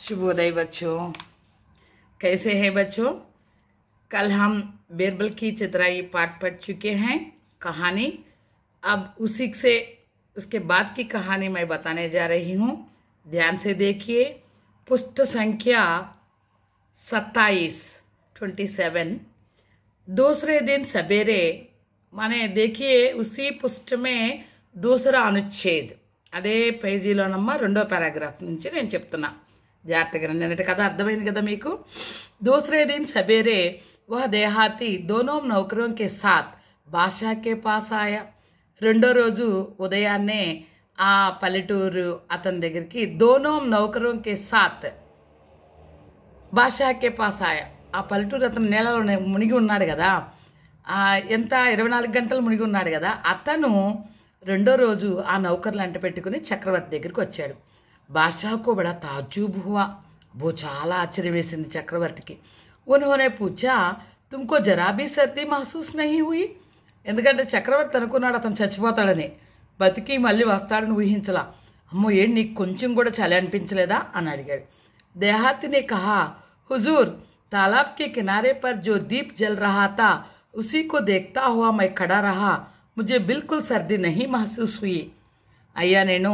शुभोदय बच्चों, कैसे हैं बच्चों। कल हम बीरबल की चतुराई पाठ पढ़ चुके हैं कहानी। अब उसी से उसके बाद की कहानी मैं बताने जा रही हूँ। ध्यान से देखिए। पृष्ठ संख्या 27 दूसरे दिन सवेरे माने देखिए उसी पृष्ठ में दूसरा अनुच्छेद అదే పేజీలోనమ్మ రెండో పారాగ్రాఫ్ నుంచి నేను చెప్తున్నా జాగ్రత్తగా నిన్నటి కథ అర్థమైంది కదా మీకు। दूसरे दिन सवेरे वह देहाती दोनों नौकरों के साथ बादशाह के पास आया। రెండో రోజు ఉదయాన్నే ఆ పల్లెటూరు అతని దగ్గరికి दोनों नौकरों के साथ బాద్షా కే పాస్ ఆయా। ఆ పల్లెటూరు అతను నేలలో మునిగి ఉన్నాడు కదా, ఎంత 24 గంటలు మునిగి ఉన్నాడు కదా। అతను రెండో రోజు ఆ నౌకర్లు అంట పెట్టుకుని చక్రవర్తి దగ్గరికి వచ్చాడు। బాద్షాకు బడా తాజ్జుబ్ హువా, वो చాలా ఆశ్చర్యం వేసింది చక్రవర్తికి। उन्होंने पूछा तुमको जरा भी सर्दी महसूस नहीं हुई। ఎందుకంటే చక్రవర్తి అనుకున్నాడు అతను చచ్చిపోతాడని, బతికి మళ్ళీ వస్తాడని ఊహించలా। అమ్మో ఏంటి నీకు కొంచెం కూడా చలి అనిపించలేదా అని అడిగాడు। देहाती ने कहा हुजूर तालाब के किनारे पर जो दीप जल रहा था उसी को देखता हुआ मैं खड़ा रहा, मुझे बिल्कुल सर्दी नहीं महसूस हुई। అయ్యా నేను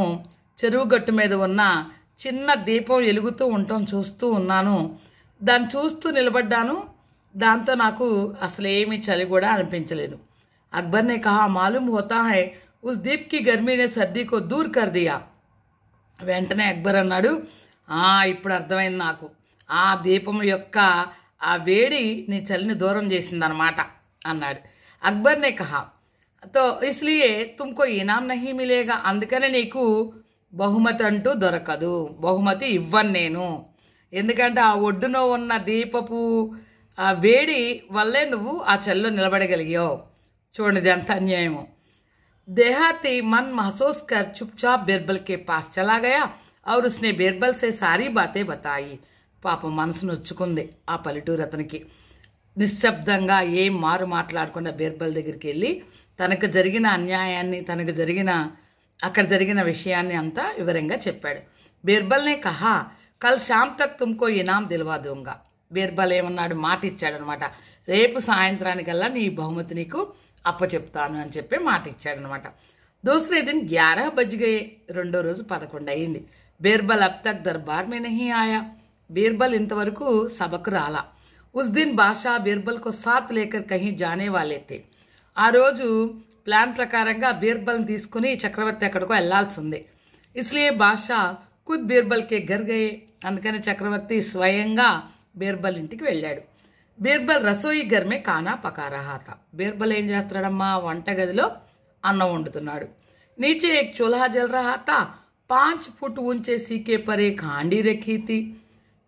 చెరువు గట్టు మీద ఉన్న చిన్న దీపం వెలుగుతూ ఉండటం చూస్తూ ఉన్నాను, దాన్ని చూస్తూ నిలబడ్డాను, దాంతో నాకు అసలు ఏమీ చలి కూడా అనిపించలేదు। అక్బర్ ने कहा मालूम होता है उस दीप की गर्मी ने सर्दी को दूर कर दिया। వెంటనే అక్బర్ అన్నాడు, ఇప్పుడు అర్థమైంది నాకు, ఆ దీపం యొక్క ఆ వేడి నీ చలిని దూరం చేసిందనమాట అన్నాడు। అక్బర్ ने कहा तो इसलिए तुमको इनाम नहीं मिलेगा, అందుకనే నీకు బహుమతి అంటూ దొరకదు, బహుమతి ఇవ్వను నేను, ఎందుకంటే ఆ ఒడ్డున ఉన్న దీపపు ఆ వేడి వల్లే నువ్వు ఆ చలిలో నిలబడగలిగావు। చూడండి ఇది ఎంత అన్యాయమో। देहाती मन महसूस कर चुपचाप बीरबल के पास चला गया और उसने बीरबल से सारी बातें बताई। పాపం మనసు నొచ్చుకుంది ఆ పల్లెటూరు అతనికి। నిశ్శబ్దంగా ఏం మారు మాట్లాడకుండా బీర్బల్ దగ్గరికి వెళ్ళి తనకు జరిగిన అన్యాయాన్ని, తనకు జరిగిన అక్కడ జరిగిన విషయాన్ని అంతా వివరంగా చెప్పాడు। బీర్బల్ నే కహా కల్ శామ్ తక్ తుమ్కో ఇనాం దిల్వా దూంగా। బీర్బల్ ఏమన్నాడు, మాట ఇచ్చాడనమాట, రేపు సాయంత్రానికల్లా నీ బహుమతి నీకు అప్పచెప్తాను అని చెప్పి మాట ఇచ్చాడనమాట। దూసరే దిన్ 11 బజ్ గయే, రెండో రోజు 11 అయింది। బీర్బల్ అబ్ తక్ దర్బార్ మే నహీ ఆయా, బీర్బల్ ఇంతవరకు సభకు రాలా। उस दिन बादशाह बीरबल को साथ लेकर कहीं जाने वाले थे। ఆ రోజు ప్లాన్ ప్రకారంగా బీర్బల్ని తీసుకుని చక్రవర్తి ఎక్కడికో వెళ్లాల్సి ఉంది। इसलिए बादशाह खुद बीरबल के घर गए, అందుకని చక్రవర్తి స్వయంగా బీర్బల్ ఇంటికి వెళ్ళాడు। బీర్బల్ రసోయి घर में खाना पका रहा था। బీర్బల్ ఏం చేస్తున్నాడమ్మా, వంటగదిలో అన్నం వండుతున్నాడు। नीचे एक चूल्हा जल रहा था, 5 फुट ऊंचे सीके पर एक हांडी रखी थी।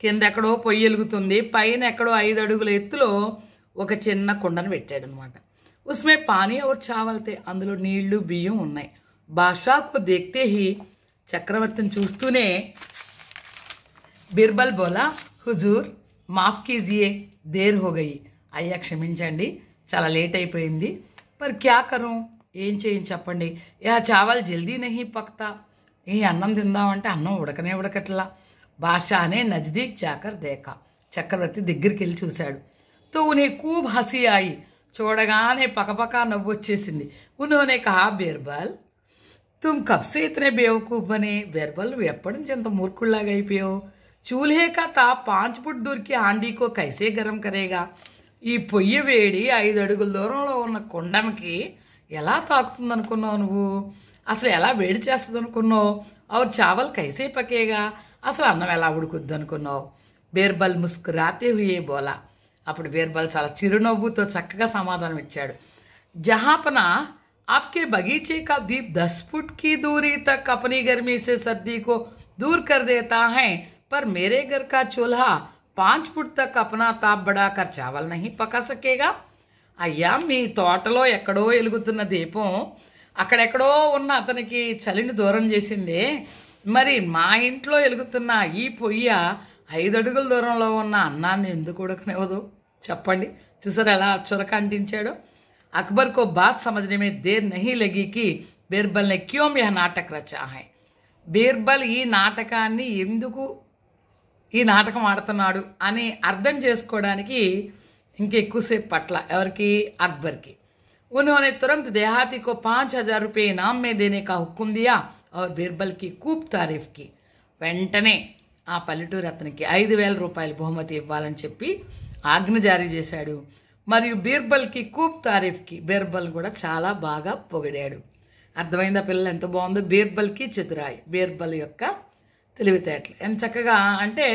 కింద ఎక్కడో పొయ్యి వెలుగుతుంది, పైన ఎక్కడో 5 అడుగుల ఎత్తులో ఒక చిన్న కుండను పెట్టాడు అనమాట। ఉస్మే పానీ और చావల్ తే, అందులో నీళ్లు బియ్యం ఉన్నాయి। బాద్షాకు దేఖ్తే హీ, చక్రవర్తిని చూస్తూనే బీర్బల్ బోలా హుజూర్ మాఫ్ కీజియే దేర్ హో గయి, అయ్యా క్షమించండి చాలా లేట్ అయిపోయింది, పర్ క్యా కరూ, ఏం చేయని చెప్పండి, యా చావల్ జల్దీ నహీ పక్తా, ఈ అన్నం తిందామంటే అన్నం ఉడకనే ఉడకట్లా। బాద్షా ने नजदीक जाकर देखा, చక్రవర్తి దగ్గరికి వెళ్ళి చూశాడు। तो उन्हें खूब हंसी आई, చూడగానే పకపకా నవ్వు వచ్చేసింది। उन्होंने कहा बीरबल तुम कब से इतने बेवकूफ बने। बीरबल నువ్వు ఎప్పటి నుంచి ఎంత మూర్ఖుల్లాగా అయిపోయావు। चूल्हे का ताप 5 फुट दूर की हांडी को कैसे गरम करेगा। ఈ పొయ్యి వేడి 5 అడుగుల దూరంలో ఉన్న కుండకి ఎలా తాకుతుంది అనుకున్నావు నువ్వు, అసలు ఎలా వేడి చేస్తుంది అనుకున్నావు। और चावल कैसे पकेगा, అసలు అన్నం ఎలా ఉడుకుద్ది అనుకున్నావు। బీర్బల్ ముస్కురాతే హుయే బోలా, అప్పుడు బీర్బల్ చాలా చిరునవ్వుతో చక్కగా సమాధానం ఇచ్చాడు। జహాపనా आपके बगीचे का दीप 10 फुट की दूरी तक अपनी गर्मी से सर्दी को दूर कर देता है, पर मेरे घर का चूल्हा 5 फुट तक अपना ताप बढ़ाकर चावल नहीं पका सकेगा। అయ్యా మీ తోటలో ఎక్కడో వెలుగుతున్న దీపం అక్కడెక్కడో ఉన్న అతనికి చలిని దూరం చేసిందే, మరి మా ఇంట్లో వెలుగుతున్న ఈ పొయ్య 5 అడుగుల దూరంలో ఉన్న అన్నాన్ని ఎందుకు ఉడకనివ్వదు చెప్పండి। చూసారు ఎలా చురక అంటించాడో। अकबर को बात समझने में देर नहीं लगी कि बीरबल ने क्यों यह नाटक रचा है। బీర్బల్ ఈ నాటకాన్ని ఎందుకు ఈ నాటకం ఆడుతున్నాడు అని అర్థం చేసుకోవడానికి ఇంకెక్కువసేపు పట్ల ఎవరికి, అక్బర్కి. उन्होंने तुरंत देहाती को 5,000 रुपये इनाम में देने का हुक्म दिया और बीरबल की खूब तारीफ की. వెంటనే ఆ పల్లెటూరు అతనికి 5,000 రూపాయలు బహుమతి ఇవ్వాలని చెప్పి ఆజ్ఞ జారీ చేశాడు. మరియు బీర్బల్కి కూప్ తారీఫ్కి, బీర్బల్ కూడా చాలా బాగా పొగిడాడు. అర్థమైందా పిల్లలు ఎంత బాగుందో? బీర్బల్కి చతురాయి, బీర్బల్ యొక్క తెలివితేటలు ఎంత చక్కగా అంటే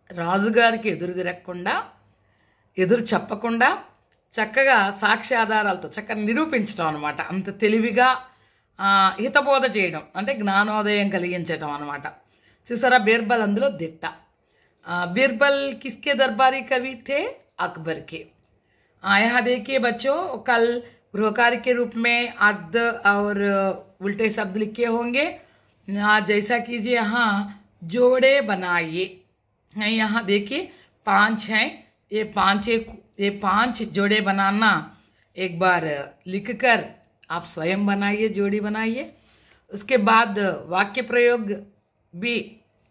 రాజుగారికి ఎదురు తిరగకుండా, ఎదురు చెప్పకుండా చక్కగా సాక్ష్యాధారాలతో చక్కగా నిరూపించడం అనమాట. అంత తెలివిగా హితబోధ చేయడం అంటే జ్ఞానోదయం కలిగించడం అనమాట. చూసారా, బీర్బల్ అందులో దిట్ట. बीरबल किसके दरबारी कवि थे? अकबर के. यहाँ देखिए बच्चों, कल गृहकार्य के रूप में अर्ध और उल्टे शब्द लिखे होंगे. जैसा कीजिए, यहाँ जोड़े बनाइए. यहाँ देखिए 5 हैं, ये 5 जोड़े बनाना एक बार लिखकर आप स्वयं बनाइए, जोड़ी बनाइए. उसके बाद वाक्य प्रयोग भी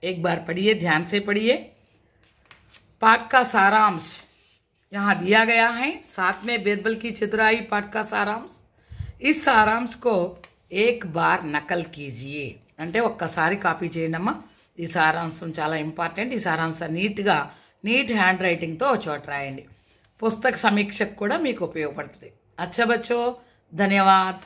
एक बार पढ़िए, ध्यान से पढ़िए. पाठ का सारांश यहाँ दिया गया है, साथ में बीरबल की चतुराई पाठ का सारांश. इस सारांश को एक बार नकल कीजिए. అంటే ఒక్కసారి కాపీ చేయండి అమ్మా. ఈ సారాంశం చాలా ఇంపార్టెంట్. ఈ సారాంశం నీట్ హ్యాండ్ రైటింగ్తో చోట రాయండి. పుస్తక సమీక్షకు కూడా మీకు ఉపయోగపడుతుంది. అచ్చా బచ్చో, ధన్యవాద్.